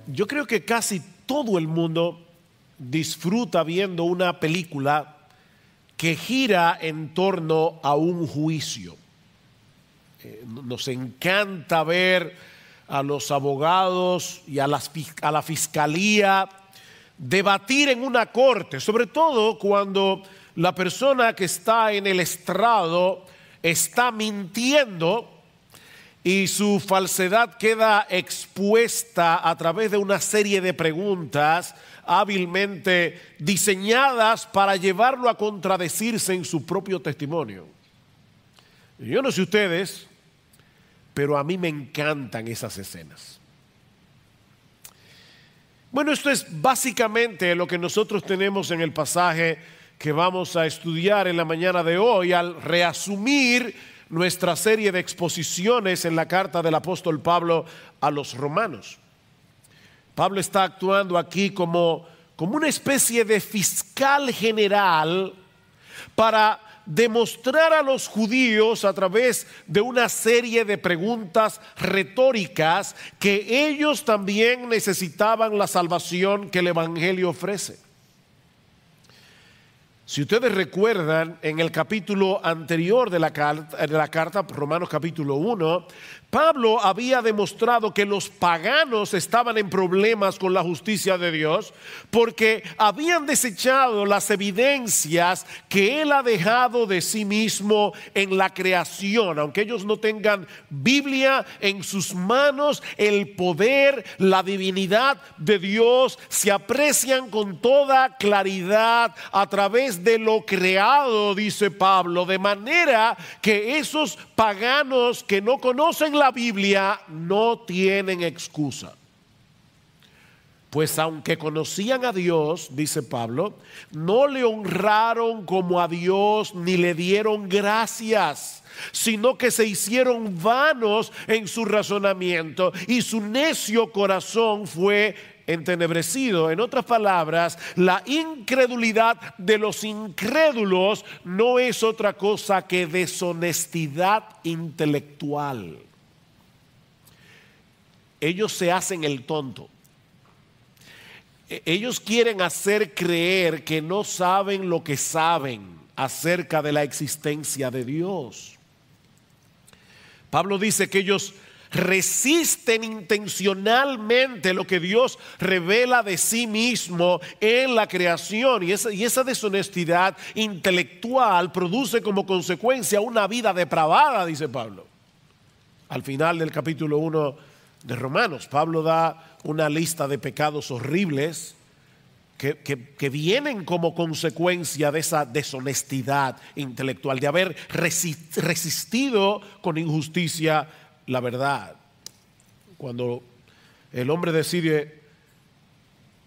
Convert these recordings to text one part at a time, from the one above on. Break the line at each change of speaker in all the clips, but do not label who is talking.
Yo creo que casi todo el mundo disfruta viendo una película que gira en torno a un juicio. Nos encanta ver a los abogados y a la fiscalía debatir en una corte, sobre todo cuando la persona que está en el estrado está mintiendo y su falsedad queda expuesta a través de una serie de preguntas hábilmente diseñadas para llevarlo a contradecirse en su propio testimonio. Yo no sé ustedes, pero a mí me encantan esas escenas. Bueno, esto es básicamente lo que nosotros tenemos en el pasaje que vamos a estudiar en la mañana de hoy al reasumir nuestra serie de exposiciones en la carta del apóstol Pablo a los romanos. Pablo está actuando aquí como una especie de fiscal general para demostrar a los judíos a través de una serie de preguntas retóricas que ellos también necesitaban la salvación que el Evangelio ofrece. Si ustedes recuerdan, en el capítulo anterior de la carta, Romanos capítulo 1, Pablo había demostrado que los paganos estaban en problemas con la justicia de Dios porque habían desechado las evidencias que Él ha dejado de sí mismo en la creación. Aunque ellos no tengan Biblia en sus manos, el poder, la divinidad de Dios se aprecian con toda claridad a través de lo creado, dice Pablo, de manera que esos paganos que no conocen la Biblia no tienen excusa. Pues aunque conocían a Dios, dice Pablo, no le honraron como a Dios ni le dieron gracias, sino que se hicieron vanos en su razonamiento y su necio corazón fue entenebrecido. En otras palabras, la incredulidad de los incrédulos no es otra cosa que deshonestidad intelectual. Ellos se hacen el tonto. Ellos quieren hacer creer que no saben lo que saben acerca de la existencia de Dios. Pablo dice que ellos resisten intencionalmente lo que Dios revela de sí mismo en la creación, y esa deshonestidad intelectual produce como consecuencia una vida depravada, dice Pablo. Al final del capítulo 1 de Romanos, Pablo da una lista de pecados horribles que vienen como consecuencia de esa deshonestidad intelectual, de haber resistido con injusticia la verdad. Cuando el hombre decide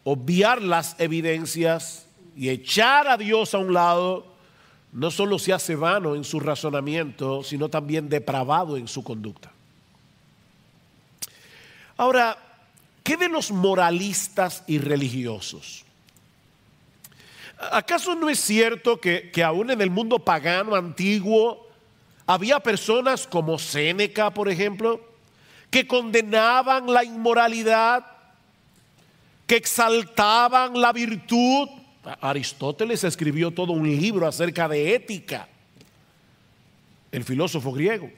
obviar las evidencias y echar a Dios a un lado, no solo se hace vano en su razonamiento, sino también depravado en su conducta. Ahora, ¿qué de los moralistas y religiosos? ¿Acaso no es cierto que aún en el mundo pagano antiguo había personas como Séneca, por ejemplo, que condenaban la inmoralidad, que exaltaban la virtud? Aristóteles escribió todo un libro acerca de ética, el filósofo griego.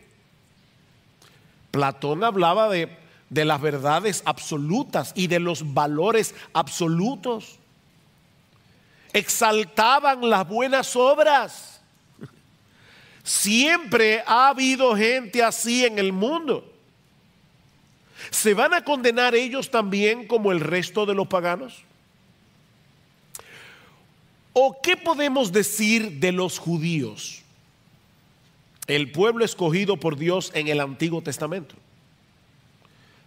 Platón hablaba de las verdades absolutas y de los valores absolutos. Exaltaban las buenas obras. Siempre ha habido gente así en el mundo. ¿Se van a condenar ellos también como el resto de los paganos? ¿O qué podemos decir de los judíos, el pueblo escogido por Dios en el Antiguo Testamento?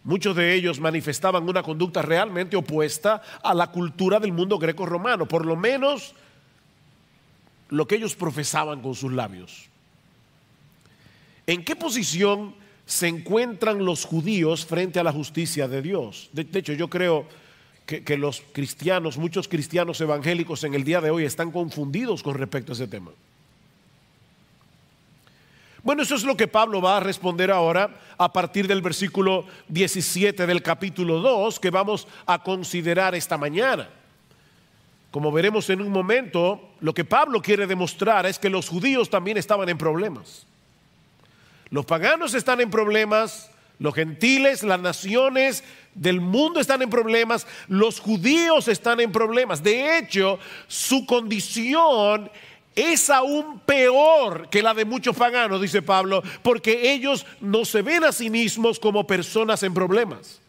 Muchos de ellos manifestaban una conducta realmente opuesta a la cultura del mundo greco-romano, por lo menos lo que ellos profesaban con sus labios. ¿En qué posición se encuentran los judíos frente a la justicia de Dios? De hecho, yo creo que los cristianos, muchos cristianos evangélicos en el día de hoy están confundidos con respecto a ese tema. Bueno, eso es lo que Pablo va a responder ahora a partir del versículo 17 del capítulo 2 que vamos a considerar esta mañana. Como veremos en un momento, lo que Pablo quiere demostrar es que los judíos también estaban en problemas. Los paganos están en problemas, los gentiles, las naciones del mundo están en problemas, los judíos están en problemas. De hecho, su condición es aún peor que la de muchos paganos, dice Pablo, porque ellos no se ven a sí mismos como personas en problemas.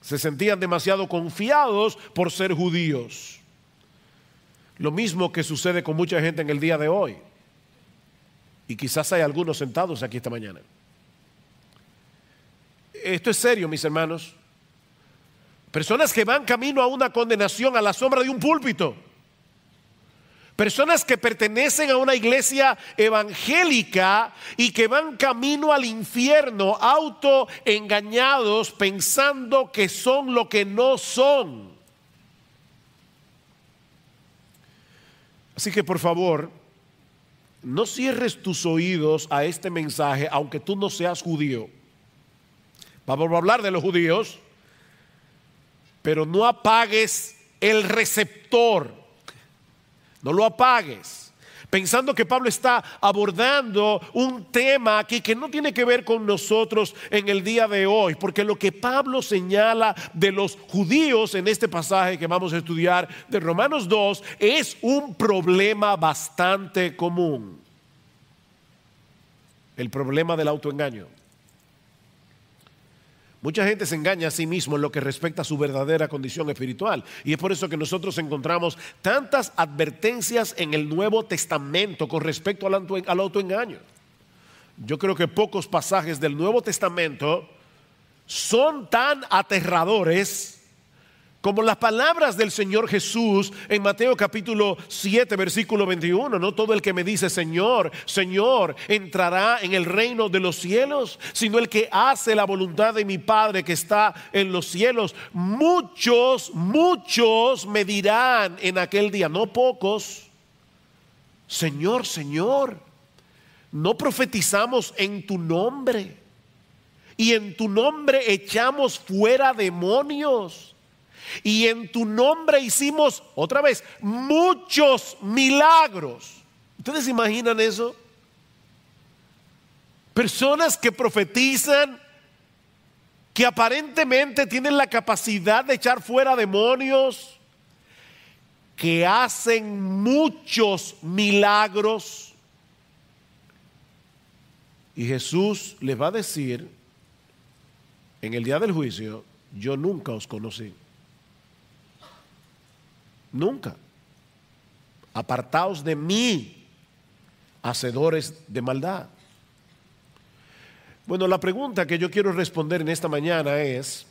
Se sentían demasiado confiados por ser judíos. Lo mismo que sucede con mucha gente en el día de hoy. Y quizás hay algunos sentados aquí esta mañana. Esto es serio, mis hermanos. Personas que van camino a una condenación a la sombra de un púlpito. Personas que pertenecen a una iglesia evangélica y que van camino al infierno, autoengañados, pensando que son lo que no son. Así que por favor, no cierres tus oídos a este mensaje, aunque tú no seas judío. Vamos a hablar de los judíos, pero no apagues el receptor. No lo apagues, pensando que Pablo está abordando un tema aquí que no tiene que ver con nosotros en el día de hoy, porque lo que Pablo señala de los judíos en este pasaje que vamos a estudiar de Romanos 2 es un problema bastante común. El problema del autoengaño. Mucha gente se engaña a sí mismo en lo que respecta a su verdadera condición espiritual. Y es por eso que nosotros encontramos tantas advertencias en el Nuevo Testamento con respecto al autoengaño. Yo creo que pocos pasajes del Nuevo Testamento son tan aterradores como las palabras del Señor Jesús en Mateo capítulo 7 versículo 21. No todo el que me dice Señor, Señor entrará en el reino de los cielos, sino el que hace la voluntad de mi Padre que está en los cielos. Muchos me dirán en aquel día, no pocos, Señor, Señor, no profetizamos en tu nombre y en tu nombre echamos fuera demonios. Y en tu nombre hicimos, otra vez, muchos milagros. ¿Ustedes se imaginan eso? Personas que profetizan, que aparentemente tienen la capacidad de echar fuera demonios, que hacen muchos milagros. Y Jesús les va a decir en el día del juicio, yo nunca os conocí. Nunca. Apartaos de mí, hacedores de maldad. Bueno, la pregunta que yo quiero responder en esta mañana es,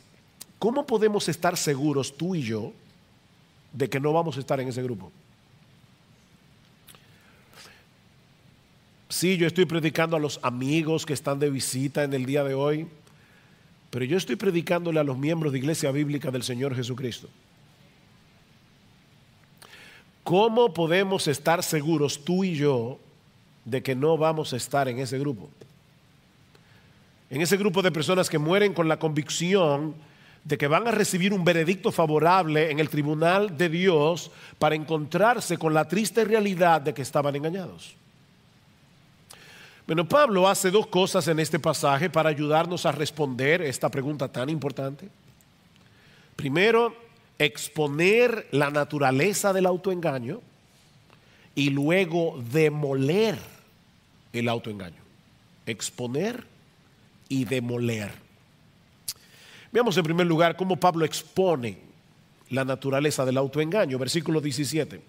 ¿cómo podemos estar seguros tú y yo de que no vamos a estar en ese grupo? Sí, yo estoy predicando a los amigos que están de visita en el día de hoy, pero yo estoy predicándole a los miembros de Iglesia Bíblica del Señor Jesucristo. ¿Cómo podemos estar seguros tú y yo de que no vamos a estar en ese grupo? En ese grupo de personas que mueren con la convicción de que van a recibir un veredicto favorable en el tribunal de Dios para encontrarse con la triste realidad de que estaban engañados. Bueno, Pablo hace dos cosas en este pasaje para ayudarnos a responder esta pregunta tan importante. Primero, exponer la naturaleza del autoengaño y luego demoler el autoengaño. Exponer y demoler. Veamos en primer lugar cómo Pablo expone la naturaleza del autoengaño. Versículo 17.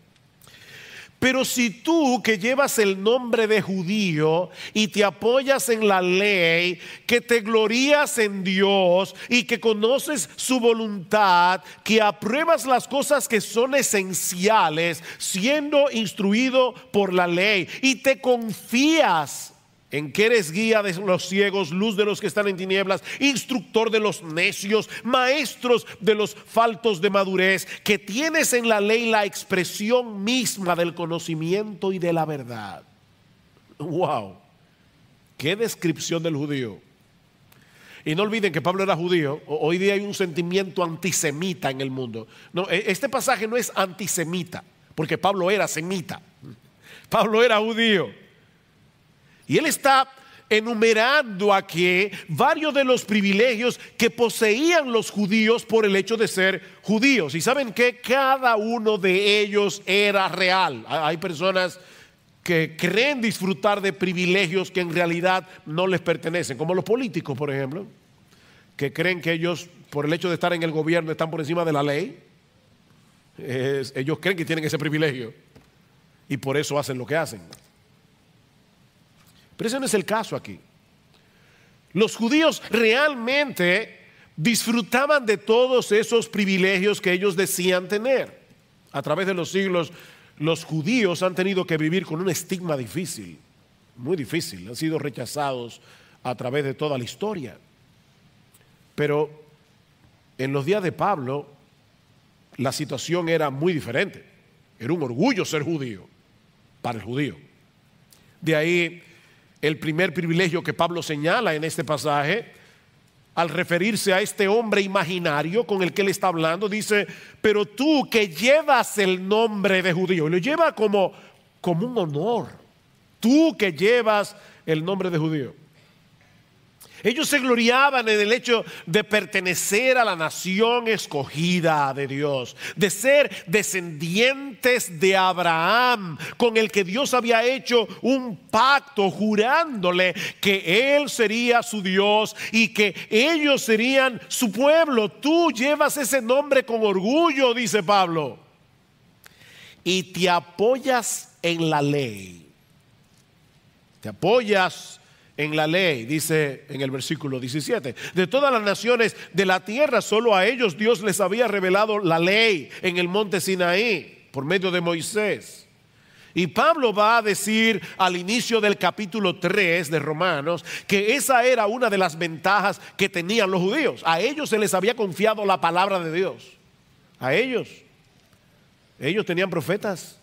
Pero si tú que llevas el nombre de judío y te apoyas en la ley, que te glorías en Dios y que conoces su voluntad, que apruebas las cosas que son esenciales, siendo instruido por la ley y te confías en que eres guía de los ciegos, luz de los que están en tinieblas, instructor de los necios, maestros de los faltos de madurez, que tienes en la ley la expresión misma del conocimiento y de la verdad. Wow. Qué descripción del judío. Y no olviden que Pablo era judío. Hoy día hay un sentimiento antisemita en el mundo. No, este pasaje no es antisemita, porque Pablo era semita. Pablo era judío. Y él está enumerando aquí varios de los privilegios que poseían los judíos por el hecho de ser judíos. Y saben que cada uno de ellos era real. Hay personas que creen disfrutar de privilegios que en realidad no les pertenecen, como los políticos, por ejemplo, que creen que ellos, por el hecho de estar en el gobierno, están por encima de la ley. Ellos creen que tienen ese privilegio y por eso hacen lo que hacen. Pero ese no es el caso aquí. Los judíos realmente disfrutaban de todos esos privilegios que ellos decían tener. A través de los siglos, los judíos han tenido que vivir con un estigma difícil, muy difícil. Han sido rechazados a través de toda la historia. Pero en los días de Pablo, la situación era muy diferente. Era un orgullo ser judío para el judío. De ahí el primer privilegio que Pablo señala en este pasaje, al referirse a este hombre imaginario con el que él está hablando, dice: pero tú que llevas el nombre de judío, y lo lleva como un honor, tú que llevas el nombre de judío. Ellos se gloriaban en el hecho de pertenecer a la nación escogida de Dios, de ser descendientes de Abraham, con el que Dios había hecho un pacto jurándole que Él sería su Dios y que ellos serían su pueblo. Tú llevas ese nombre con orgullo, dice Pablo, y te apoyas en la ley. Te apoyas en la ley, dice en el versículo 17. De todas las naciones de la tierra, solo a ellos Dios les había revelado la ley en el monte Sinaí por medio de Moisés. Y Pablo va a decir al inicio del capítulo 3 de Romanos que esa era una de las ventajas que tenían los judíos. A ellos se les había confiado la palabra de Dios. A ellos tenían profetas.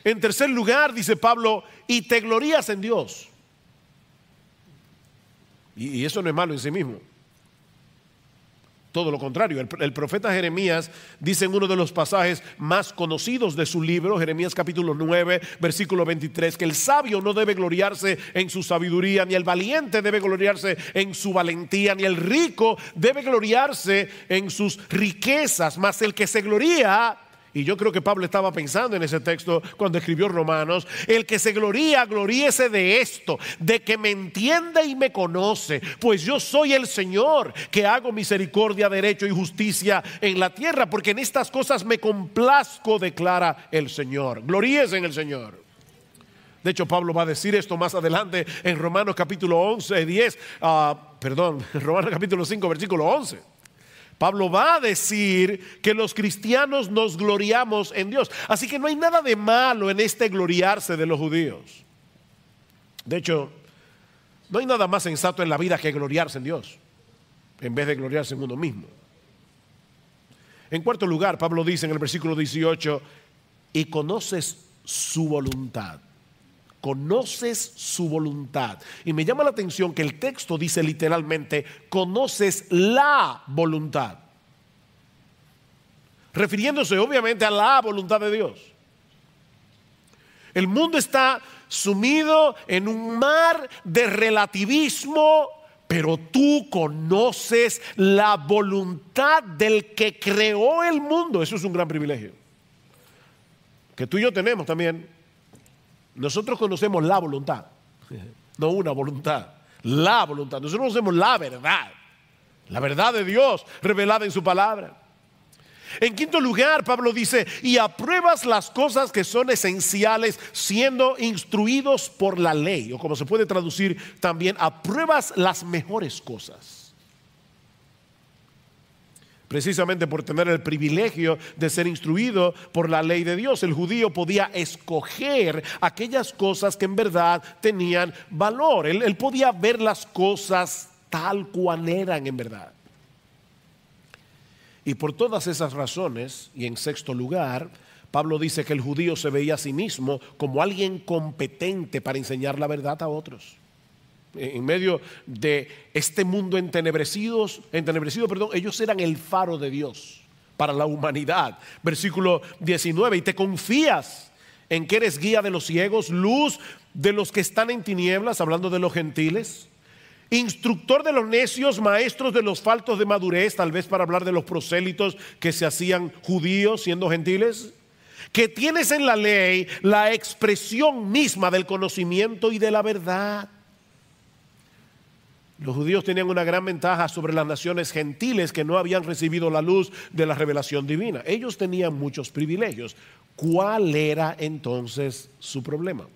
En tercer lugar, dice Pablo, y te glorías en Dios. Y eso no es malo en sí mismo. Todo lo contrario. El profeta Jeremías dice en uno de los pasajes más conocidos de su libro, Jeremías capítulo 9, versículo 23, que el sabio no debe gloriarse en su sabiduría, ni el valiente debe gloriarse en su valentía, ni el rico debe gloriarse en sus riquezas, mas el que se gloría. Y yo creo que Pablo estaba pensando en ese texto cuando escribió Romanos: el que se gloría, gloríese de esto, de que me entiende y me conoce, pues yo soy el Señor, que hago misericordia, derecho y justicia en la tierra, porque en estas cosas me complazco, declara el Señor. Gloríese en el Señor. De hecho, Pablo va a decir esto más adelante en Romanos capítulo 10, Romanos capítulo 5, versículo 11. Pablo va a decir que los cristianos nos gloriamos en Dios. Así que no hay nada de malo en este gloriarse de los judíos. De hecho, no hay nada más sensato en la vida que gloriarse en Dios, en vez de gloriarse en uno mismo. En cuarto lugar, Pablo dice en el versículo 18: y conoces su voluntad. Conoces su voluntad. Y me llama la atención que el texto dice literalmente: conoces la voluntad, refiriéndose obviamente a la voluntad de Dios. El mundo está sumido en un mar de relativismo, pero tú conoces la voluntad del que creó el mundo. Eso es un gran privilegio que tú y yo tenemos también. Nosotros conocemos la voluntad, no una voluntad, la voluntad. Nosotros conocemos la verdad de Dios revelada en su palabra. En quinto lugar, Pablo dice: y apruebas las cosas que son esenciales, siendo instruidos por la ley, o como se puede traducir también, apruebas las mejores cosas. Precisamente por tener el privilegio de ser instruido por la ley de Dios, el judío podía escoger aquellas cosas que en verdad tenían valor. Él podía ver las cosas tal cual eran en verdad. Y por todas esas razones, y en sexto lugar, Pablo dice que el judío se veía a sí mismo como alguien competente para enseñar la verdad a otros. En medio de este mundo entenebrecido, ellos eran el faro de Dios para la humanidad. Versículo 19, y te confías en que eres guía de los ciegos, luz de los que están en tinieblas, hablando de los gentiles, instructor de los necios, maestros de los faltos de madurez, tal vez para hablar de los prosélitos que se hacían judíos siendo gentiles, que tienes en la ley la expresión misma del conocimiento y de la verdad. Los judíos tenían una gran ventaja sobre las naciones gentiles que no habían recibido la luz de la revelación divina. Ellos tenían muchos privilegios. ¿Cuál era entonces su problema?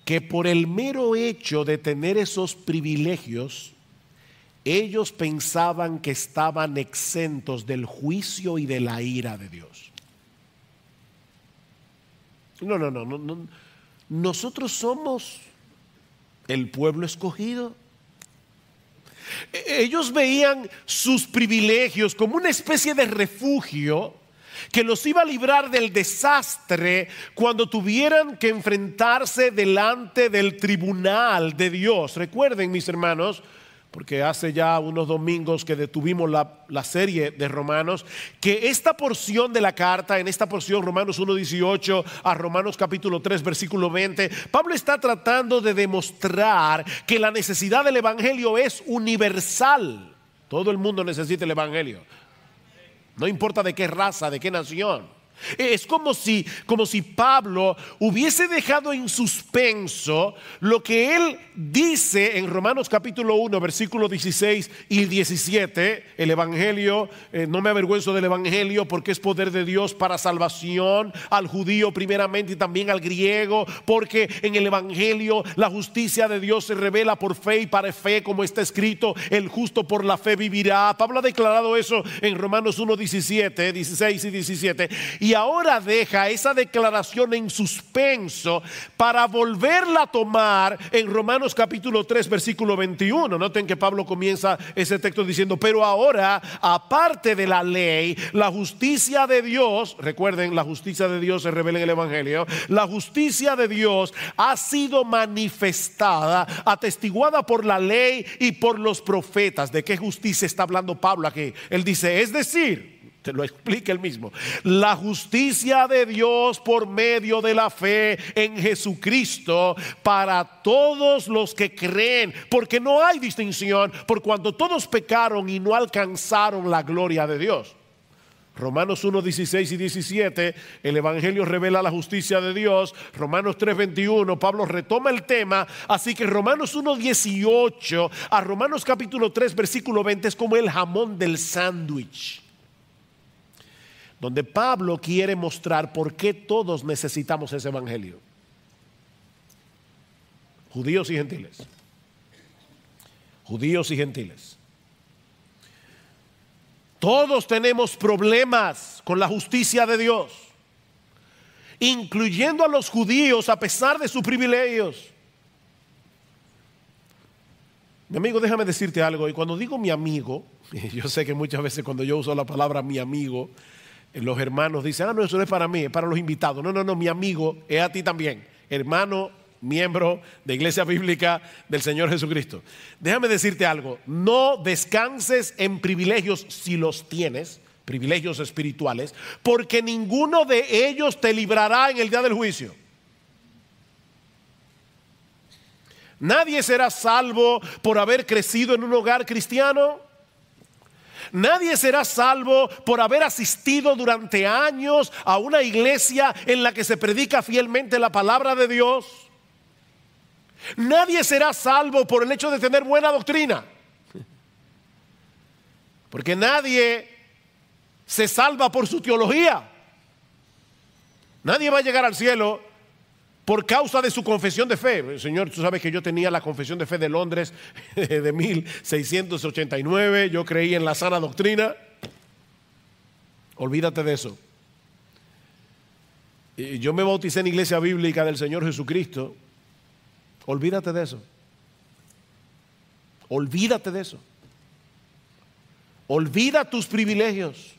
Que por el mero hecho de tener esos privilegios, ellos pensaban que estaban exentos del juicio y de la ira de Dios. No. Nosotros somos el pueblo escogido. Ellos veían sus privilegios como una especie de refugio que los iba a librar del desastre cuando tuvieran que enfrentarse delante del tribunal de Dios. Recuerden, mis hermanos, porque hace ya unos domingos que detuvimos la serie de Romanos, que esta porción de la carta, en esta porción Romanos 1:18 a Romanos capítulo 3 versículo 20, Pablo está tratando de demostrar que la necesidad del evangelio es universal. Todo el mundo necesita el evangelio, no importa de qué raza, de qué nación. Es como si Pablo hubiese dejado en suspenso lo que él dice en Romanos capítulo 1 versículos 16 y 17. El evangelio, no me avergüenzo del evangelio porque es poder de Dios para salvación al judío primeramente y también al griego, porque en el evangelio la justicia de Dios se revela por fe y para fe, como está escrito, el justo por la fe vivirá. Pablo ha declarado eso en Romanos 1, 16 y 17. Y ahora deja esa declaración en suspenso para volverla a tomar en Romanos capítulo 3 versículo 21. Noten que Pablo comienza ese texto diciendo: pero ahora, aparte de la ley, la justicia de Dios, recuerden, la justicia de Dios se revela en el evangelio, la justicia de Dios ha sido manifestada, atestiguada por la ley y por los profetas. ¿De qué justicia está hablando Pablo aquí? Él dice, es decir, te lo explica él mismo, la justicia de Dios por medio de la fe en Jesucristo para todos los que creen, porque no hay distinción, por cuanto todos pecaron y no alcanzaron la gloria de Dios. Romanos 1, 16 y 17, el evangelio revela la justicia de Dios. Romanos 3, 21, Pablo retoma el tema. Así que Romanos 1, 18 a Romanos capítulo 3 versículo 20 es como el jamón del sándwich, donde Pablo quiere mostrar por qué todos necesitamos ese evangelio. Judíos y gentiles. Judíos y gentiles. Todos tenemos problemas con la justicia de Dios, incluyendo a los judíos a pesar de sus privilegios. Mi amigo, déjame decirte algo. Y cuando digo mi amigo, yo sé que muchas veces cuando yo uso la palabra mi amigo, los hermanos dicen, no, eso no es para mí, es para los invitados. No, mi amigo es a ti también, hermano, miembro de Iglesia Bíblica del Señor Jesucristo. Déjame decirte algo, no descanses en privilegios si los tienes, privilegios espirituales, porque ninguno de ellos te librará en el día del juicio. Nadie será salvo por haber crecido en un hogar cristiano. Nadie será salvo por haber asistido durante años a una iglesia en la que se predica fielmente la palabra de Dios. Nadie será salvo por el hecho de tener buena doctrina, porque nadie se salva por su teología. Nadie va a llegar al cielo por causa de su confesión de fe. Señor, tú sabes que yo tenía la confesión de fe de Londres de 1689. Yo creí en la sana doctrina. Olvídate de eso. Yo me bauticé en Iglesia Bíblica del Señor Jesucristo. Olvídate de eso. Olvídate de eso. Olvida tus privilegios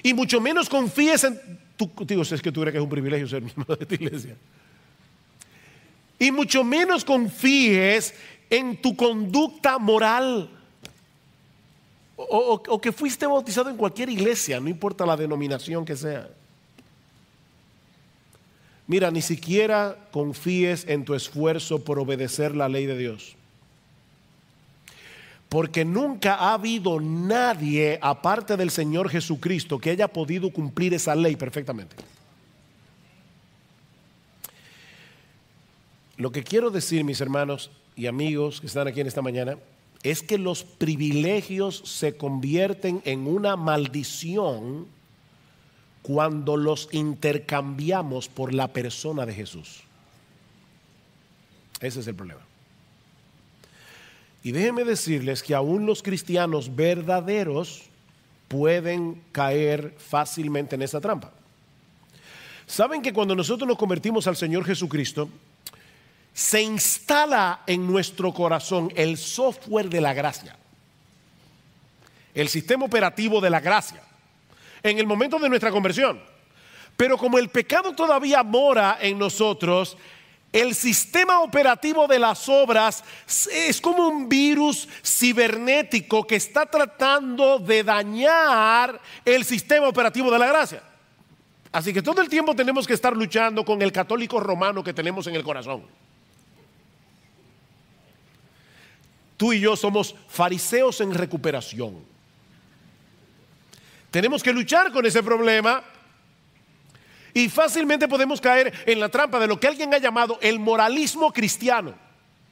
Y mucho menos confíes en tu, digo, es que tú crees que es un privilegio ser miembro de esta iglesia. Y mucho menos confíes en tu conducta moral. O que fuiste bautizado en cualquier iglesia, no importa la denominación que sea. Mira, ni siquiera confíes en tu esfuerzo por obedecer la ley de Dios. Porque nunca ha habido nadie aparte del Señor Jesucristo que haya podido cumplir esa ley perfectamente. Lo que quiero decir, mis hermanos y amigos que están aquí en esta mañana, es que los privilegios se convierten en una maldición cuando los intercambiamos por la persona de Jesús. Ese es el problema. Y déjenme decirles que aún los cristianos verdaderos pueden caer fácilmente en esa trampa. ¿Saben que cuando nosotros nos convertimos al Señor Jesucristo, se instala en nuestro corazón el software de la gracia, el sistema operativo de la gracia, en el momento de nuestra conversión? Pero como el pecado todavía mora en nosotros, el sistema operativo de las obras es como un virus cibernético que está tratando de dañar el sistema operativo de la gracia. Así que todo el tiempo tenemos que estar luchando con el católico romano que tenemos en el corazón. Tú y yo somos fariseos en recuperación. Tenemos que luchar con ese problema y fácilmente podemos caer en la trampa de lo que alguien ha llamado el moralismo cristiano.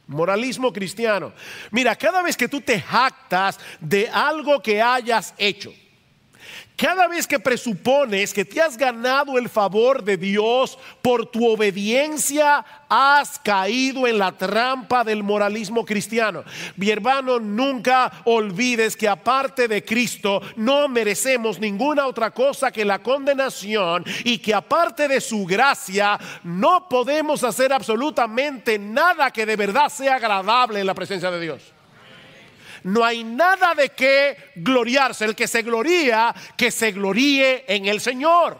Moralismo cristiano. Mira, cada vez que tú te jactas de algo que hayas hecho, cada vez que presupones que te has ganado el favor de Dios por tu obediencia, has caído en la trampa del moralismo cristiano. Mi hermano, nunca olvides que aparte de Cristo no merecemos ninguna otra cosa que la condenación, y que aparte de su gracia no podemos hacer absolutamente nada que de verdad sea agradable en la presencia de Dios. No hay nada de qué gloriarse. El que se gloría, que se gloríe en el Señor.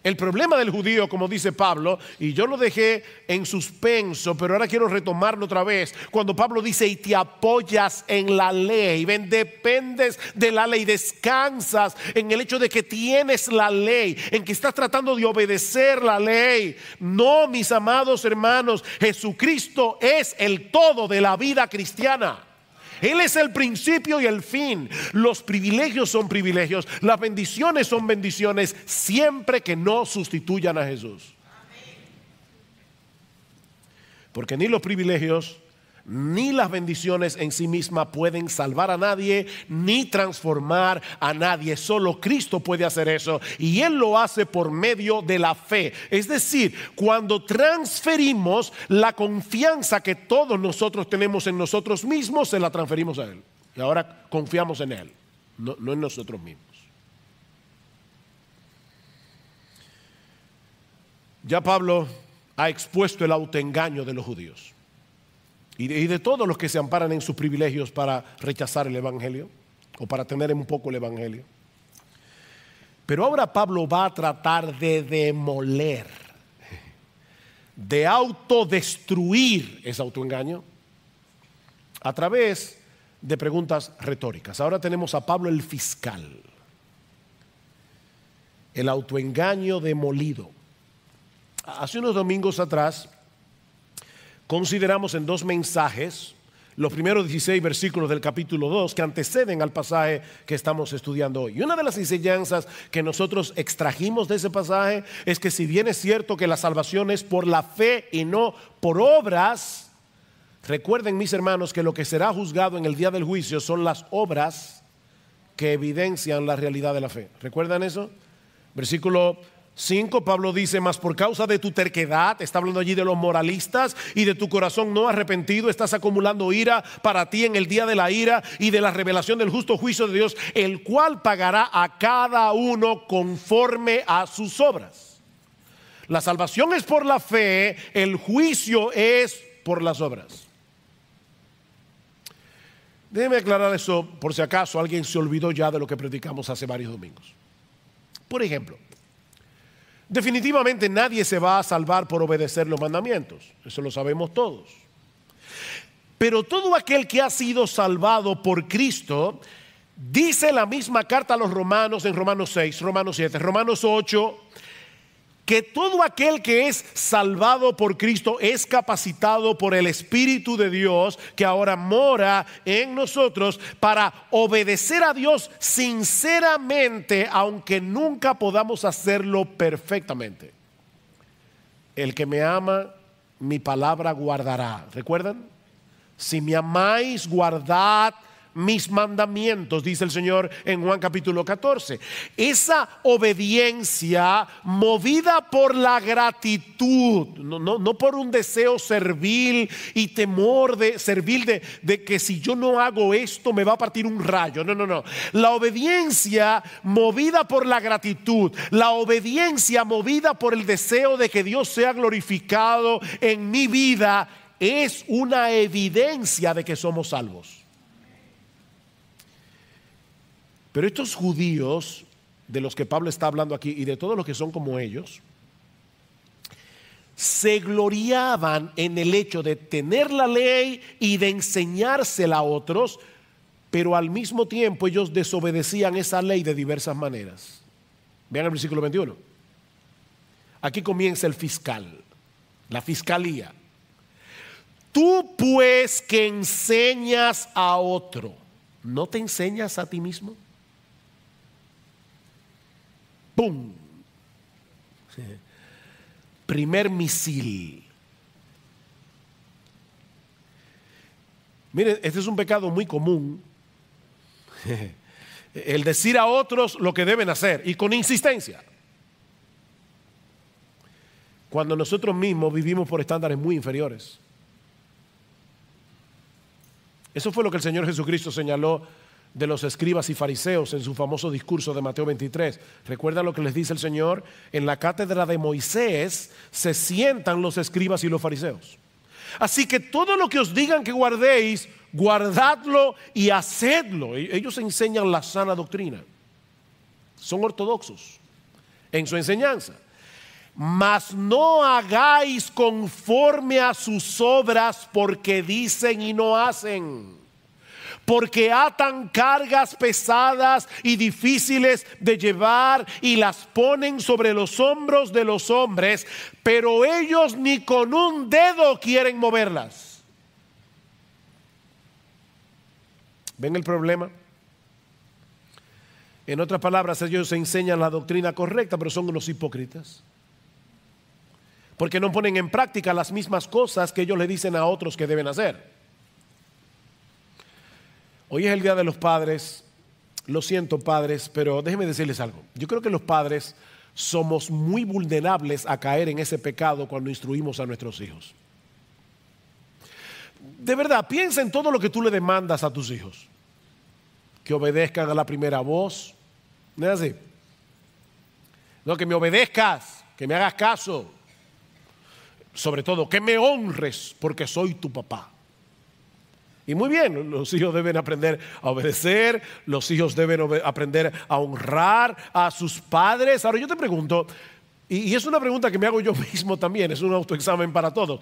El problema del judío, como dice Pablo, y yo lo dejé en suspenso, pero ahora quiero retomarlo otra vez, cuando Pablo dice: y te apoyas en la ley. Ven, dependes de la ley, descansas en el hecho de que tienes la ley, en que estás tratando de obedecer la ley. No, mis amados hermanos, Jesucristo es el todo de la vida cristiana. Él es el principio y el fin. Los privilegios son privilegios, las bendiciones son bendiciones, siempre que no sustituyan a Jesús. Porque ni los privilegios ni las bendiciones en sí mismas pueden salvar a nadie ni transformar a nadie. Solo Cristo puede hacer eso, y Él lo hace por medio de la fe. Es decir, cuando transferimos la confianza que todos nosotros tenemos en nosotros mismos, se la transferimos a Él. Y ahora confiamos en Él, no en nosotros mismos. Ya Pablo ha expuesto el autoengaño de los judíos y de todos los que se amparan en sus privilegios para rechazar el evangelio o para tener un poco el evangelio. Pero ahora Pablo va a tratar de demoler, de autodestruir ese autoengaño a través de preguntas retóricas. Ahora tenemos a Pablo el fiscal. El autoengaño demolido. Hace unos domingos atrás consideramos en dos mensajes los primeros 16 versículos del capítulo 2 que anteceden al pasaje que estamos estudiando hoy. Y una de las enseñanzas que nosotros extrajimos de ese pasaje es que, si bien es cierto que la salvación es por la fe y no por obras, recuerden, mis hermanos, que lo que será juzgado en el día del juicio son las obras que evidencian la realidad de la fe. ¿Recuerdan eso? Versículo 5, Pablo dice: mas por causa de tu terquedad, está hablando allí de los moralistas, y de tu corazón no arrepentido, estás acumulando ira para ti en el día de la ira y de la revelación del justo juicio de Dios, el cual pagará a cada uno conforme a sus obras. La salvación es por la fe, el juicio es por las obras. Déjeme aclarar eso por si acaso alguien se olvidó ya de lo que predicamos hace varios domingos. Por ejemplo, definitivamente nadie se va a salvar por obedecer los mandamientos. Eso lo sabemos todos. Pero todo aquel que ha sido salvado por Cristo, dice la misma carta a los romanos en Romanos 6, Romanos 7, Romanos 8, que todo aquel que es salvado por Cristo es capacitado por el Espíritu de Dios que ahora mora en nosotros para obedecer a Dios sinceramente, aunque nunca podamos hacerlo perfectamente. El que me ama, mi palabra guardará. ¿Recuerdan? Si me amáis, guardad mis mandamientos, dice el Señor en Juan capítulo 14. Esa obediencia movida por la gratitud, no por un deseo servil y temor de servil de que si yo no hago esto me va a partir un rayo. No. La obediencia movida por la gratitud, la obediencia movida por el deseo de que Dios sea glorificado en mi vida, es una evidencia de que somos salvos. Pero estos judíos de los que Pablo está hablando aquí y de todos los que son como ellos, se gloriaban en el hecho de tener la ley y de enseñársela a otros, pero al mismo tiempo ellos desobedecían esa ley de diversas maneras. Vean el versículo 21. Aquí comienza el fiscal, la fiscalía. Tú pues que enseñas a otro, ¿no te enseñas a ti mismo? ¡Pum! Primer misil. Miren, este es un pecado muy común. El decir a otros lo que deben hacer y con insistencia. Cuando nosotros mismos vivimos por estándares muy inferiores. Eso fue lo que el Señor Jesucristo señaló de los escribas y fariseos en su famoso discurso de Mateo 23. ¿Recuerdan lo que les dice el Señor? En la cátedra de Moisés se sientan los escribas y los fariseos. Así que todo lo que os digan que guardéis, guardadlo y hacedlo. Ellos enseñan la sana doctrina. Son ortodoxos en su enseñanza. Mas no hagáis conforme a sus obras, porque dicen y no hacen. Porque atan cargas pesadas y difíciles de llevar y las ponen sobre los hombros de los hombres, pero ellos ni con un dedo quieren moverlas. ¿Ven el problema? En otras palabras, ellos enseñan la doctrina correcta, pero son unos hipócritas. Porque no ponen en práctica las mismas cosas que ellos le dicen a otros que deben hacer. Hoy es el Día de los Padres. Lo siento, padres, pero déjenme decirles algo. Yo creo que los padres somos muy vulnerables a caer en ese pecado cuando instruimos a nuestros hijos. De verdad, piensa en todo lo que tú le demandas a tus hijos. Que obedezcan a la primera voz. ¿No es así? No, que me obedezcas, que me hagas caso. Sobre todo, que me honres porque soy tu papá. Y muy bien, los hijos deben aprender a obedecer, los hijos deben aprender a honrar a sus padres. Ahora yo te pregunto, y es una pregunta que me hago yo mismo también, es un autoexamen para todos.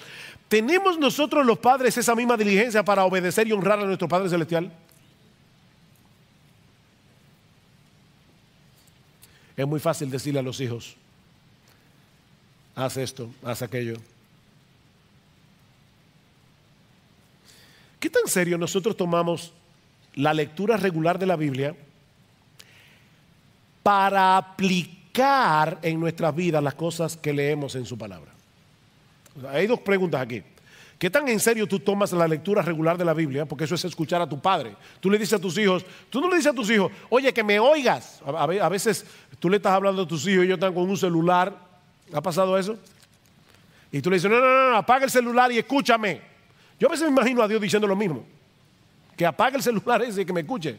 ¿Tenemos nosotros los padres esa misma diligencia para obedecer y honrar a nuestro Padre Celestial? Es muy fácil decirle a los hijos, haz esto, haz aquello. ¿Qué tan serio nosotros tomamos la lectura regular de la Biblia para aplicar en nuestras vidas las cosas que leemos en su palabra? Hay dos preguntas aquí. ¿Qué tan en serio tú tomas la lectura regular de la Biblia? Porque eso es escuchar a tu padre. Tú le dices a tus hijos, tú no le dices a tus hijos, oye, que me oigas. A veces tú le estás hablando a tus hijos y ellos están con un celular. ¿Ha pasado eso? Y tú le dices, no, apaga el celular y escúchame. Yo a veces me imagino a Dios diciendo lo mismo, que apague el celular ese y que me escuche.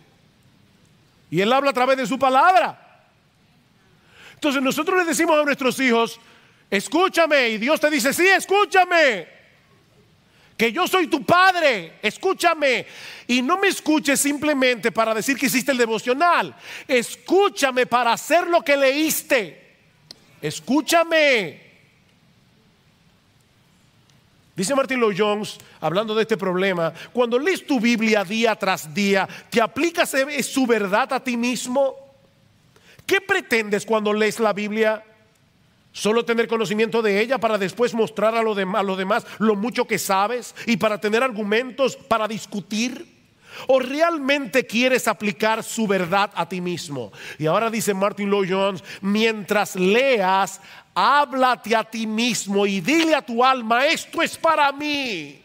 Y Él habla a través de su palabra. Entonces nosotros le decimos a nuestros hijos, escúchame, y Dios te dice, sí, escúchame. Que yo soy tu padre, escúchame. Y no me escuches simplemente para decir que hiciste el devocional. Escúchame para hacer lo que leíste. Escúchame. Dice Martin Lloyd-Jones, hablando de este problema: cuando lees tu Biblia día tras día, ¿te aplicas su verdad a ti mismo? ¿Qué pretendes cuando lees la Biblia? ¿Solo tener conocimiento de ella para después mostrar a los demás lo mucho que sabes y para tener argumentos para discutir? ¿O realmente quieres aplicar su verdad a ti mismo? Y ahora dice Martin Lloyd-Jones: mientras leas, háblate a ti mismo y dile a tu alma: esto es para mí.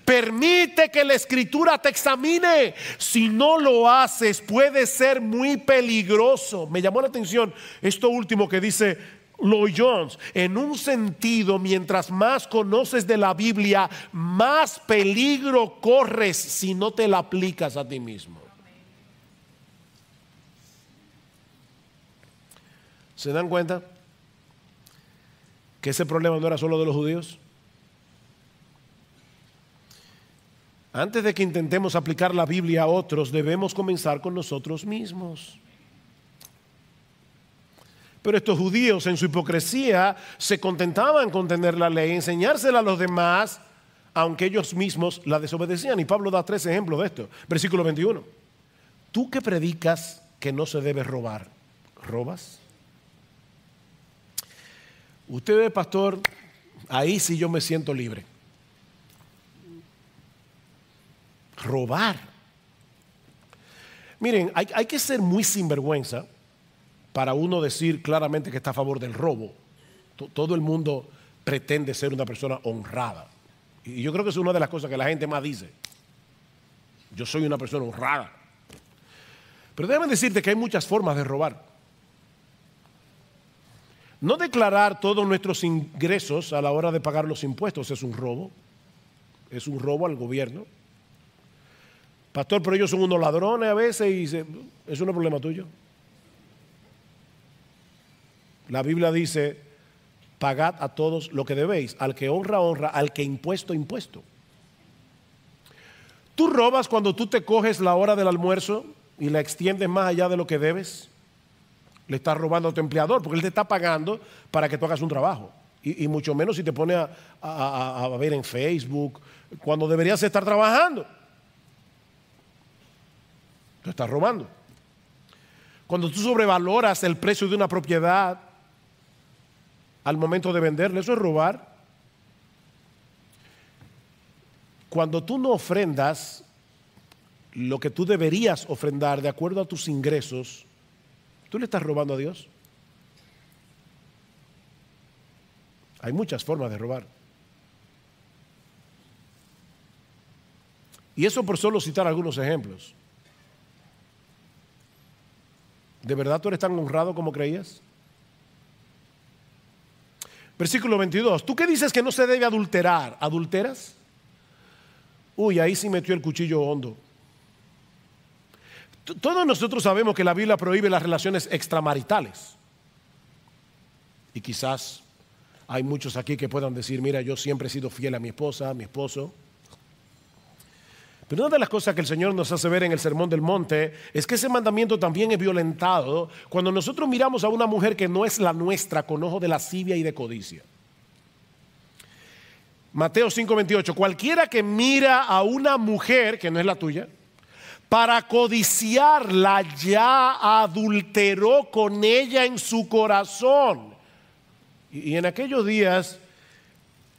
Permite que la escritura te examine. Si no lo haces, puede ser muy peligroso. Me llamó la atención esto último que dice Lloyd-Jones. En un sentido, mientras más conoces de la Biblia, más peligro corres si no te la aplicas a ti mismo. ¿Se dan cuenta que ese problema no era solo de los judíos? Antes de que intentemos aplicar la Biblia a otros, debemos comenzar con nosotros mismos. Pero estos judíos, en su hipocresía, se contentaban con tener la ley, enseñársela a los demás, aunque ellos mismos la desobedecían. Y Pablo da 3 ejemplos de esto. Versículo 21. Tú que predicas que no se debe robar, ¿robas? Usted ve, pastor, ahí sí yo me siento libre. Robar. Miren, hay que ser muy sinvergüenza para uno decir claramente que está a favor del robo. Todo el mundo pretende ser una persona honrada. Y yo creo que es una de las cosas que la gente más dice. Yo soy una persona honrada. Pero déjame decirte que hay muchas formas de robar. No declarar todos nuestros ingresos a la hora de pagar los impuestos es un robo. Es un robo al gobierno. Pastor, pero ellos son unos ladrones a veces y es un problema tuyo. La Biblia dice: pagad a todos lo que debéis, al que honra, honra, al que impuesto, impuesto. ¿Tú robas cuando tú te coges la hora del almuerzo y la extiendes más allá de lo que debes? Le estás robando a tu empleador porque él te está pagando para que tú hagas un trabajo. Y mucho menos si te pones a ver en Facebook cuando deberías estar trabajando. Tú estás robando. Cuando tú sobrevaloras el precio de una propiedad al momento de venderle, eso es robar. Cuando tú no ofrendas lo que tú deberías ofrendar de acuerdo a tus ingresos, tú le estás robando a Dios. Hay muchas formas de robar. Y eso por solo citar algunos ejemplos. ¿De verdad tú eres tan honrado como creías? Versículo 22. ¿Tú qué dices que no se debe adulterar? ¿Adulteras? Uy, ahí sí metió el cuchillo hondo. Todos nosotros sabemos que la Biblia prohíbe las relaciones extramaritales. Y quizás hay muchos aquí que puedan decir: mira, yo siempre he sido fiel a mi esposa, a mi esposo. Pero una de las cosas que el Señor nos hace ver en el Sermón del Monte es que ese mandamiento también es violentado cuando nosotros miramos a una mujer que no es la nuestra con ojo de lascivia y de codicia. Mateo 5:28. Cualquiera que mira a una mujer que no es la tuya para codiciarla, ya adulteró con ella en su corazón. Y en aquellos días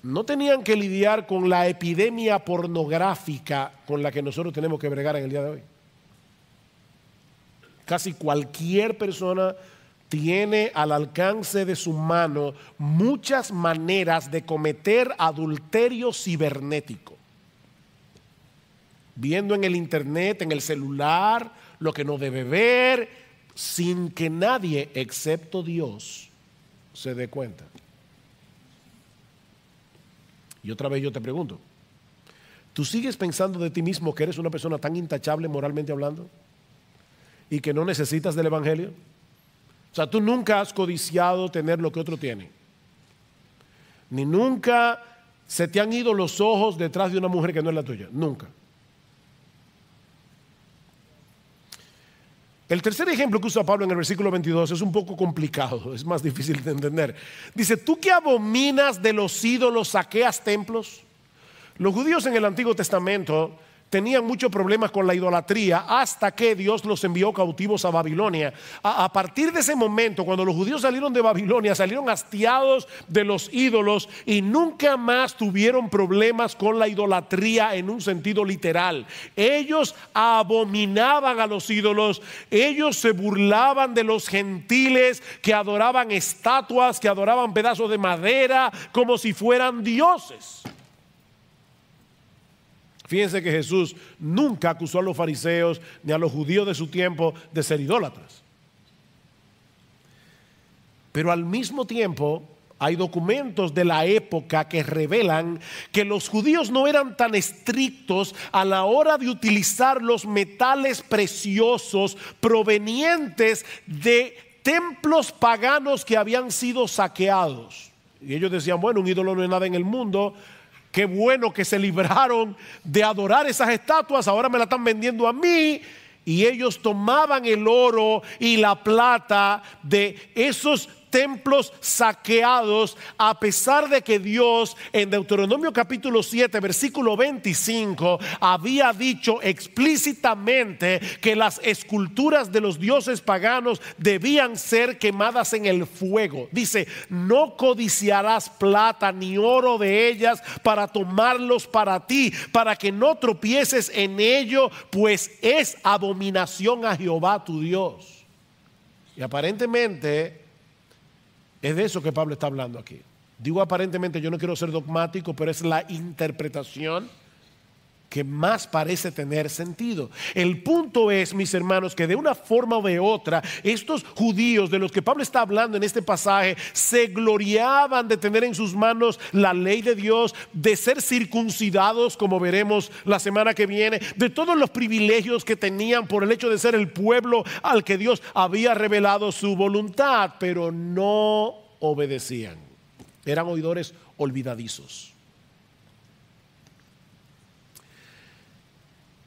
no tenían que lidiar con la epidemia pornográfica con la que nosotros tenemos que bregar en el día de hoy. Casi cualquier persona tiene al alcance de su mano muchas maneras de cometer adulterio cibernético. Viendo en el internet, en el celular, lo que no debe ver, sin que nadie excepto Dios se dé cuenta. Y otra vez yo te pregunto: ¿tú sigues pensando de ti mismo que eres una persona tan intachable moralmente hablando y que no necesitas del evangelio? O sea, tú nunca has codiciado tener lo que otro tiene, ni nunca se te han ido los ojos detrás de una mujer que no es la tuya? Nunca. El tercer ejemplo que usa Pablo en el versículo 22 es un poco complicado, es más difícil de entender. Dice, ¿tú que abominas de los ídolos saqueas templos? Los judíos en el Antiguo Testamento tenían muchos problemas con la idolatría hasta que Dios los envió cautivos a Babilonia. A partir de ese momento, cuando los judíos salieron de Babilonia, salieron hastiados de los ídolos y nunca más tuvieron problemas con la idolatría en un sentido literal. Ellos abominaban a los ídolos, ellos se burlaban de los gentiles que adoraban estatuas, que adoraban pedazos de madera como si fueran dioses. Fíjense que Jesús nunca acusó a los fariseos ni a los judíos de su tiempo de ser idólatras. Pero al mismo tiempo hay documentos de la época que revelan que los judíos no eran tan estrictos a la hora de utilizar los metales preciosos provenientes de templos paganos que habían sido saqueados. Y ellos decían, bueno, un ídolo no es nada en el mundo. Qué bueno que se libraron de adorar esas estatuas, ahora me la están vendiendo a mí. Y ellos tomaban el oro y la plata de esos templos saqueados, a pesar de que Dios en Deuteronomio capítulo 7 versículo 25 había dicho explícitamente que las esculturas de los dioses paganos debían ser quemadas en el fuego. Dice, no codiciarás plata ni oro de ellas para tomarlos para ti, para que no tropieces en ello, pues es abominación a Jehová tu Dios. Y aparentemente es de eso que Pablo está hablando aquí. Digo aparentemente, yo no quiero ser dogmático, pero es la interpretación que más parece tener sentido. El punto es, mis hermanos, que de una forma o de otra, estos judíos de los que Pablo está hablando en este pasaje, se gloriaban de tener en sus manos la ley de Dios, de ser circuncidados, como veremos la semana que viene, de todos los privilegios que tenían por el hecho de ser el pueblo al que Dios había revelado su voluntad, pero no obedecían. Eran oidores olvidadizos.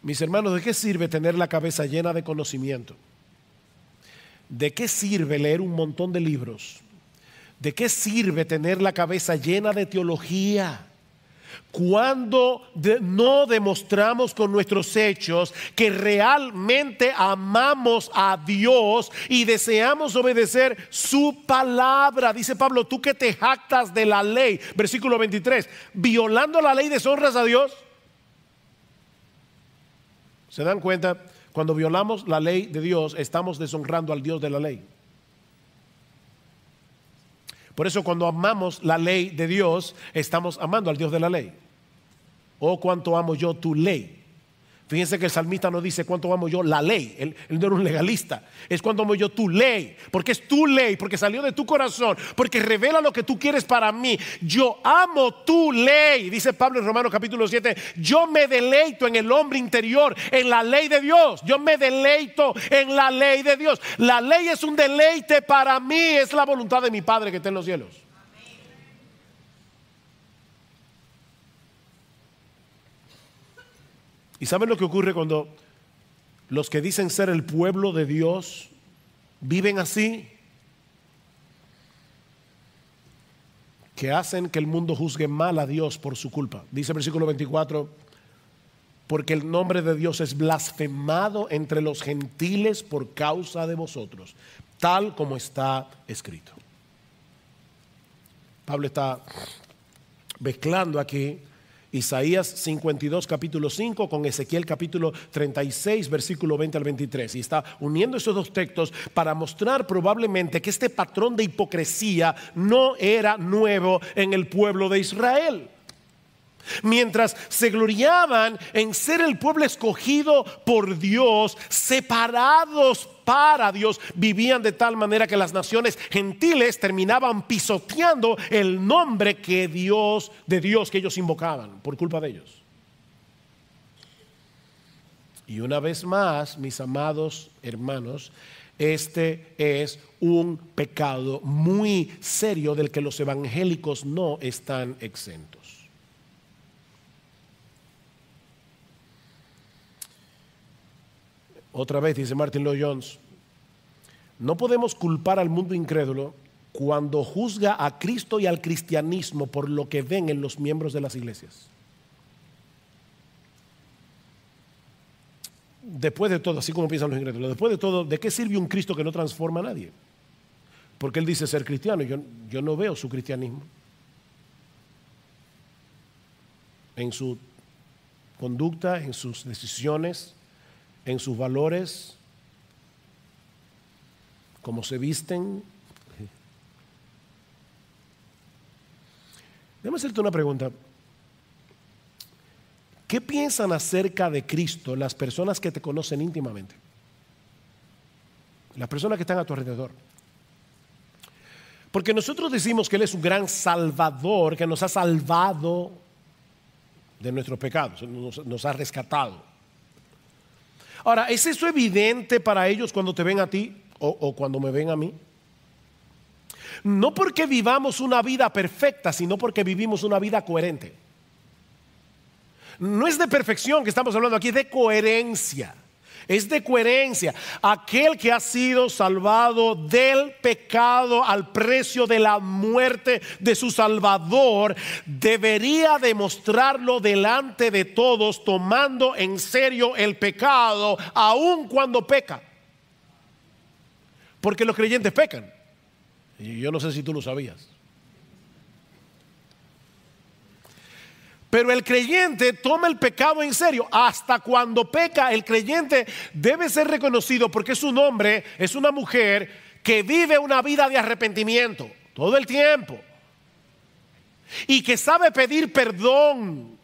Mis hermanos, ¿de qué sirve tener la cabeza llena de conocimiento? ¿De qué sirve leer un montón de libros? ¿De qué sirve tener la cabeza llena de teología cuando no demostramos con nuestros hechos que realmente amamos a Dios y deseamos obedecer su palabra? Dice Pablo, tú que te jactas de la ley, versículo 23, violando la ley deshonras a Dios. ¿Se dan cuenta? Cuando violamos la ley de Dios, estamos deshonrando al Dios de la ley. Por eso cuando amamos la ley de Dios, estamos amando al Dios de la ley. Oh, cuánto amo yo tu ley. Fíjense que el salmista no dice cuánto amo yo la ley. Él no era un legalista. Es cuánto amo yo tu ley. Porque es tu ley, porque salió de tu corazón, porque revela lo que tú quieres para mí. Yo amo tu ley. Dice Pablo en Romanos capítulo 7. Yo me deleito en el hombre interior, en la ley de Dios. Yo me deleito en la ley de Dios. La ley es un deleite para mí. Es la voluntad de mi Padre que está en los cielos. ¿Y saben lo que ocurre cuando los que dicen ser el pueblo de Dios viven así? Que hacen que el mundo juzgue mal a Dios por su culpa. Dice el versículo 24, porque el nombre de Dios es blasfemado entre los gentiles por causa de vosotros, tal como está escrito. Pablo está mezclando aquí Isaías 52 capítulo 5 con Ezequiel capítulo 36 versículo 20 al 23, y está uniendo esos dos textos para mostrar probablemente que este patrón de hipocresía no era nuevo en el pueblo de Israel. Mientras se gloriaban en ser el pueblo escogido por Dios, separados para Dios, vivían de tal manera que las naciones gentiles terminaban pisoteando el nombre de Dios que ellos invocaban por culpa de ellos. Y una vez más, mis amados hermanos, este es un pecado muy serio del que los evangélicos no están exentos. Otra vez dice Martin Lloyd-Jones, no podemos culpar al mundo incrédulo cuando juzga a Cristo y al cristianismo por lo que ven en los miembros de las iglesias. Después de todo, así como piensan los incrédulos, después de todo, ¿de qué sirve un Cristo que no transforma a nadie? Porque él dice ser cristiano y yo no veo su cristianismo en su conducta, en sus decisiones, en sus valores, cómo se visten. Déjame hacerte una pregunta. ¿Qué piensan acerca de Cristo las personas que te conocen íntimamente? Las personas que están a tu alrededor. Porque nosotros decimos que Él es un gran salvador, que nos ha salvado de nuestros pecados, nos ha rescatado. Ahora, ¿es eso evidente para ellos cuando te ven a ti o cuando me ven a mí? No porque vivamos una vida perfecta, sino porque vivimos una vida coherente. No es de perfección que estamos hablando aquí, es de coherencia. Es de coherencia. Aquel que ha sido salvado del pecado al precio de la muerte de su Salvador debería demostrarlo delante de todos, tomando en serio el pecado aun cuando peca. Porque los creyentes pecan. Y yo no sé si tú lo sabías. Pero el creyente toma el pecado en serio. Hasta cuando peca, el creyente debe ser reconocido porque es un hombre, es una mujer que vive una vida de arrepentimiento todo el tiempo. Y que sabe pedir perdón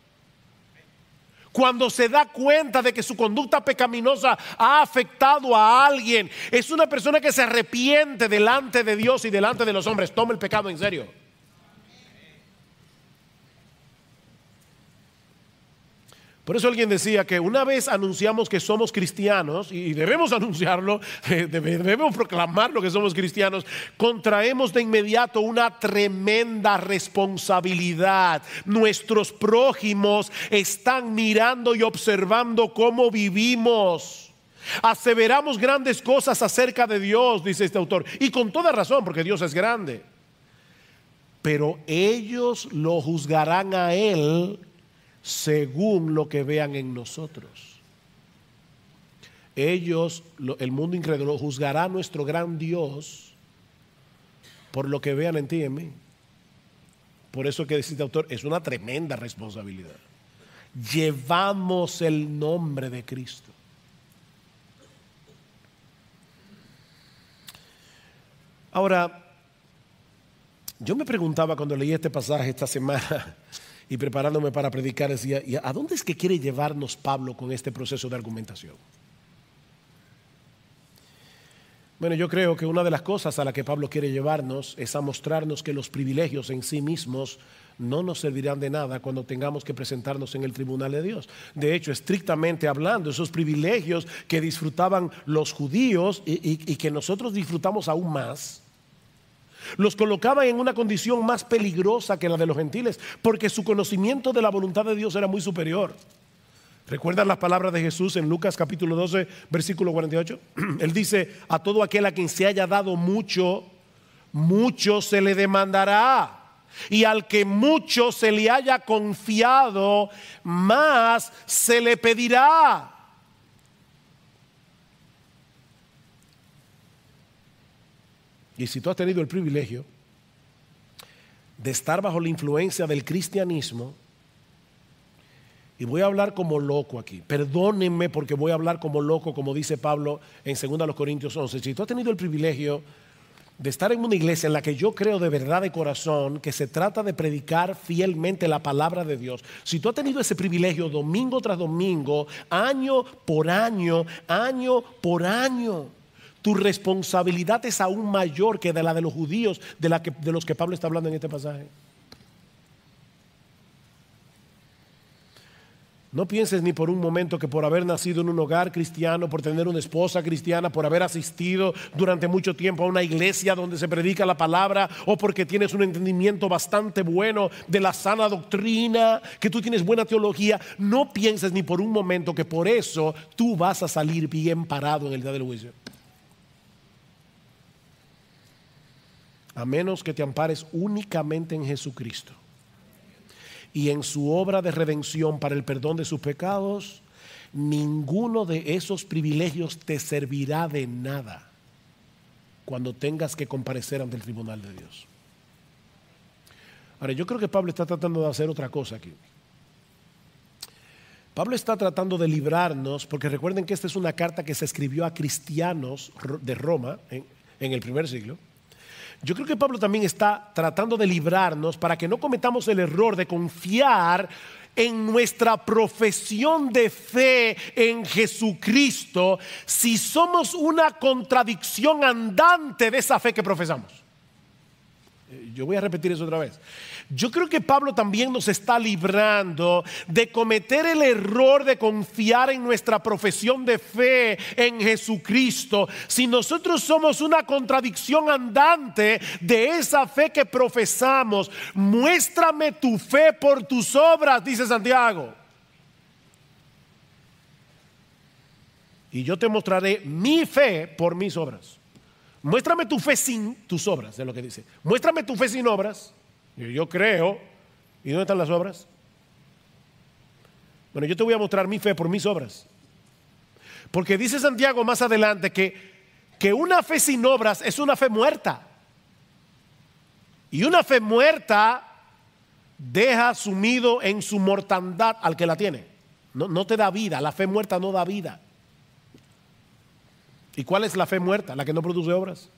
cuando se da cuenta de que su conducta pecaminosa ha afectado a alguien. Es una persona que se arrepiente delante de Dios y delante de los hombres. Toma el pecado en serio. Por eso alguien decía que una vez anunciamos que somos cristianos, y debemos anunciarlo, debemos proclamarlo que somos cristianos, contraemos de inmediato una tremenda responsabilidad. Nuestros prójimos están mirando y observando cómo vivimos. Aseveramos grandes cosas acerca de Dios, dice este autor, y con toda razón, porque Dios es grande. Pero ellos lo juzgarán a Él según lo que vean en nosotros. Ellos, el mundo incrédulo, juzgará a nuestro gran Dios por lo que vean en ti y en mí. Por eso que dice este autor, es una tremenda responsabilidad. Llevamos el nombre de Cristo. Ahora, yo me preguntaba cuando leí este pasaje esta semana y preparándome para predicar, decía, ¿y a dónde es que quiere llevarnos Pablo con este proceso de argumentación? Bueno, yo creo que una de las cosas a la que Pablo quiere llevarnos es a mostrarnos que los privilegios en sí mismos no nos servirán de nada cuando tengamos que presentarnos en el tribunal de Dios. De hecho, estrictamente hablando, esos privilegios que disfrutaban los judíos y que nosotros disfrutamos aún más, los colocaban en una condición más peligrosa que la de los gentiles, porque su conocimiento de la voluntad de Dios era muy superior. ¿Recuerdan las palabras de Jesús en Lucas capítulo 12, versículo 48? Él dice, a todo aquel a quien se haya dado mucho, mucho se le demandará. Y al que mucho se le haya confiado, más se le pedirá. Y si tú has tenido el privilegio de estar bajo la influencia del cristianismo, y voy a hablar como loco aquí, perdónenme porque voy a hablar como loco, como dice Pablo en 2 Corintios 11. Si tú has tenido el privilegio de estar en una iglesia en la que yo creo de verdad de corazón que se trata de predicar fielmente la palabra de Dios, si tú has tenido ese privilegio domingo tras domingo, año por año, tu responsabilidad es aún mayor que de la de los judíos de los que Pablo está hablando en este pasaje. No pienses ni por un momento que por haber nacido en un hogar cristiano, por tener una esposa cristiana, por haber asistido durante mucho tiempo a una iglesia donde se predica la palabra, o porque tienes un entendimiento bastante bueno de la sana doctrina, que tú tienes buena teología, no pienses ni por un momento que por eso tú vas a salir bien parado en el día del juicio. A menos que te ampares únicamente en Jesucristo y en su obra de redención para el perdón de sus pecados, ninguno de esos privilegios te servirá de nada cuando tengas que comparecer ante el tribunal de Dios. Ahora, yo creo que Pablo está tratando de hacer otra cosa aquí. Pablo está tratando de librarnos, porque recuerden que esta es una carta que se escribió a cristianos de Roma en el primer siglo. Yo creo que Pablo también está tratando de librarnos para que no cometamos el error de confiar en nuestra profesión de fe en Jesucristo si somos una contradicción andante de esa fe que profesamos. Yo voy a repetir eso otra vez. Yo creo que Pablo también nos está librando de cometer el error de confiar en nuestra profesión de fe en Jesucristo si nosotros somos una contradicción andante de esa fe que profesamos. Muéstrame tu fe por tus obras, dice Santiago, y yo te mostraré mi fe por mis obras. Muéstrame tu fe sin tus obras, es lo que dice. Muéstrame tu fe sin obras. Yo creo. ¿Y dónde están las obras? Bueno, yo te voy a mostrar mi fe por mis obras. Porque dice Santiago más adelante que una fe sin obras es una fe muerta. Y una fe muerta deja sumido en su mortandad al que la tiene. No te da vida. La fe muerta no da vida. ¿Y cuál es la fe muerta? La que no produce obras.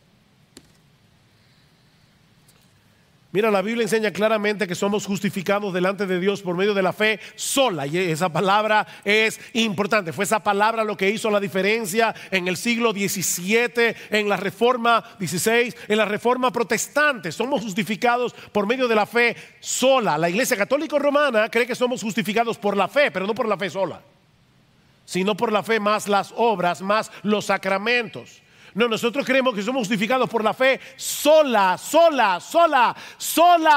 Mira, la Biblia enseña claramente que somos justificados delante de Dios por medio de la fe sola. Y esa palabra es importante. Fue esa palabra lo que hizo la diferencia en el siglo XVII, en la Reforma XVI, en la Reforma Protestante. Somos justificados por medio de la fe sola. La Iglesia Católica Romana cree que somos justificados por la fe, pero no por la fe sola, sino por la fe más las obras, más los sacramentos. No, nosotros creemos que somos justificados por la fe sola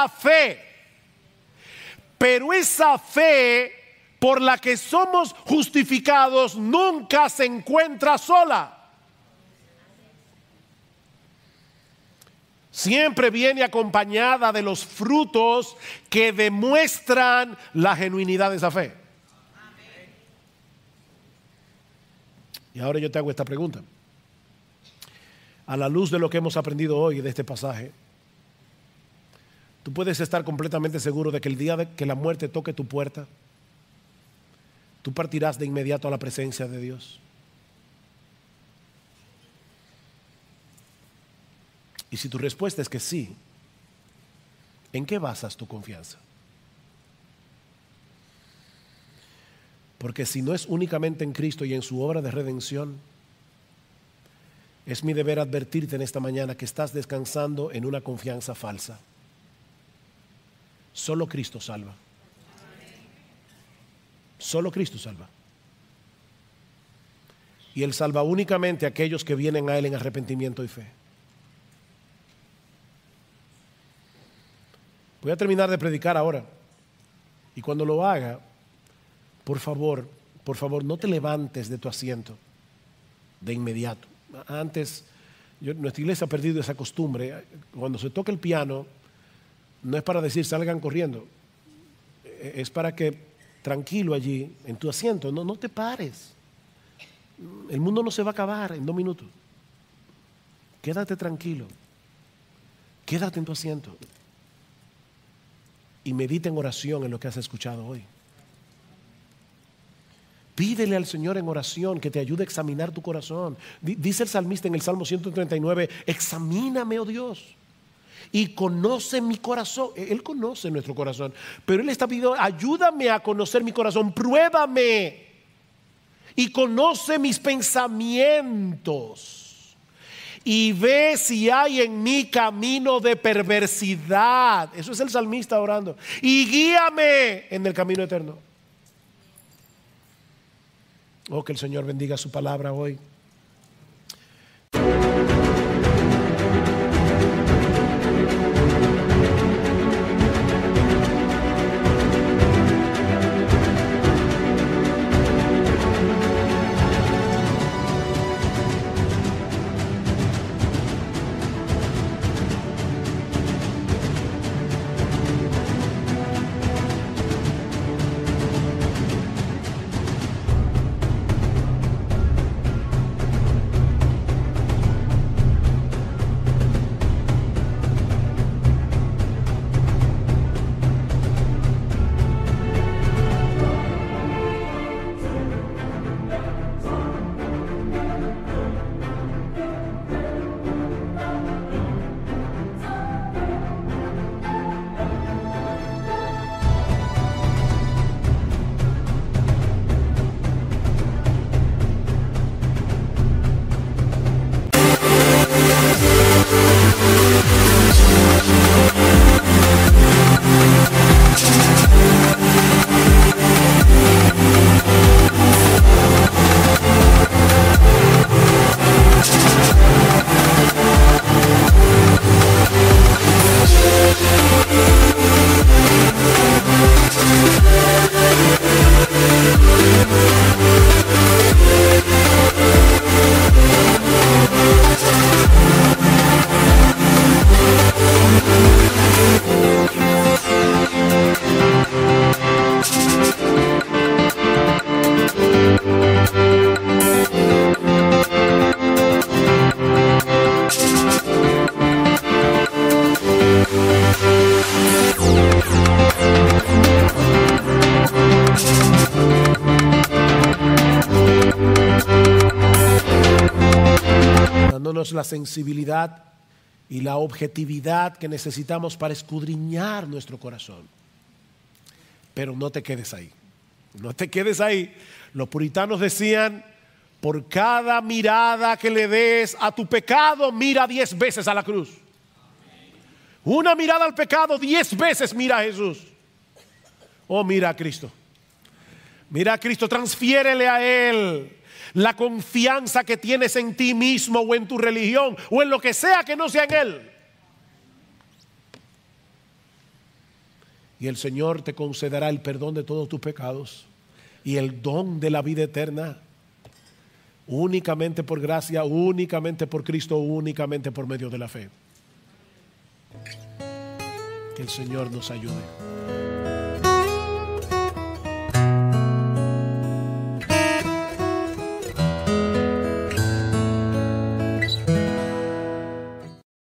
fe. Pero esa fe por la que somos justificados nunca se encuentra sola. Siempre viene acompañada de los frutos que demuestran la genuinidad de esa fe. Y ahora yo te hago esta pregunta. A la luz de lo que hemos aprendido hoy de este pasaje, tú puedes estar completamente seguro de que el día de que la muerte toque tu puerta, tú partirás de inmediato a la presencia de Dios. Y si tu respuesta es que sí, ¿en qué basas tu confianza? Porque si no es únicamente en Cristo y en su obra de redención, es mi deber advertirte en esta mañana que estás descansando en una confianza falsa. Solo Cristo salva. Solo Cristo salva. Y Él salva únicamente a aquellos que vienen a Él en arrepentimiento y fe. Voy a terminar de predicar ahora. Y cuando lo haga, por favor, no te levantes de tu asiento de inmediato. Antes, nuestra iglesia ha perdido esa costumbre. Cuando se toca el piano, no es para decir salgan corriendo. Es para que tranquilo allí, en tu asiento, no te pares. El mundo no se va a acabar en 2 minutos. Quédate tranquilo. Quédate en tu asiento. Y medita en oración en lo que has escuchado hoy. Pídele al Señor en oración que te ayude a examinar tu corazón. Dice el salmista en el Salmo 139, examíname, oh Dios, y conoce mi corazón. Él conoce nuestro corazón, pero Él está pidiendo, ayúdame a conocer mi corazón, pruébame y conoce mis pensamientos y ve si hay en mí camino de perversidad. Eso es el salmista orando. Y guíame en el camino eterno. Oh, que el Señor bendiga su palabra hoy. La sensibilidad y la objetividad que necesitamos para escudriñar nuestro corazón. Pero no te quedes ahí. No te quedes ahí. Los puritanos decían: por cada mirada que le des a tu pecado, mira 10 veces a la cruz. Una mirada al pecado, 10 veces mira a Jesús. Oh, mira a Cristo. Mira a Cristo, transfiérele a Él la confianza que tienes en ti mismo o en tu religión o en lo que sea que no sea en Él. Y el Señor te concederá el perdón de todos tus pecados y el don de la vida eterna, únicamente por gracia, únicamente por Cristo, únicamente por medio de la fe. Que el Señor nos ayude.